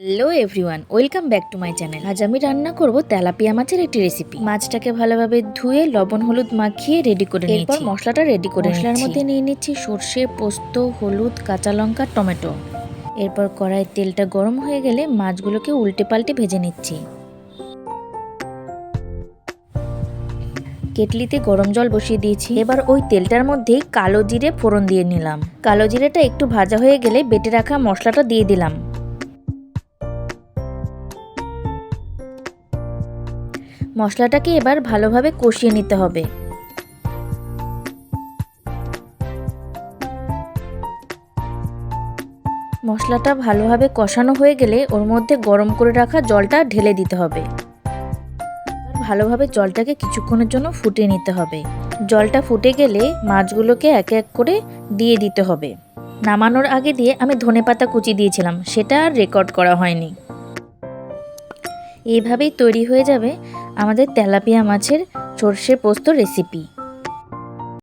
Hello everyone, welcome back to my channel. আজ আমি রান্না করব তেলাপিয়া মাছের একটি রেসিপি। মাছটাকে ভালোভাবে ধুয়ে লবণ হলুদ মাখিয়ে রেডি করে নিয়েছি। এরপর মশলাটা রেডি করে মশলার মধ্যে নিয়ে নিচ্ছি সর্ষে, পোস্ত, হলুদ, কাঁচা লঙ্কা, টমেটো। এরপর কড়াইয়ে তেলটা গরম হয়ে গেলে মাছগুলোকে উল্টে পাল্টে ভেজে নিচ্ছি। কেটলিতে গরম জল বসিয়ে দিয়েছি। এবার ওই তেলটার মধ্যেই কালো জিরে ফোড়ন দিয়ে নিলাম। কালো জিরেটা একটু ভাজা হয়ে গেলে বেটে রাখা মশলাটা দিয়ে দিলাম। মশলাটাকে এবার ভালোভাবে কষিয়ে নিতে হবে। মশলাটা ভালোভাবে কষানো হয়ে গেলে ওর মধ্যে গরম করে রাখা জলটা ঢেলে দিতে হবে। ভালোভাবে জলটাকে কিছুক্ষণের জন্য ফুটিয়ে নিতে হবে। জলটা ফুটে গেলে মাছগুলোকে এক এক করে দিয়ে দিতে হবে। নামানোর আগে দিয়ে আমি ধনেপাতা কুচি দিয়েছিলাম, সেটা আর রেকর্ড করা হয়নি। এইভাবেই তৈরি হয়ে যাবে আমাদের তেলাপিয়া মাছের সর্ষে পোস্ত রেসিপি।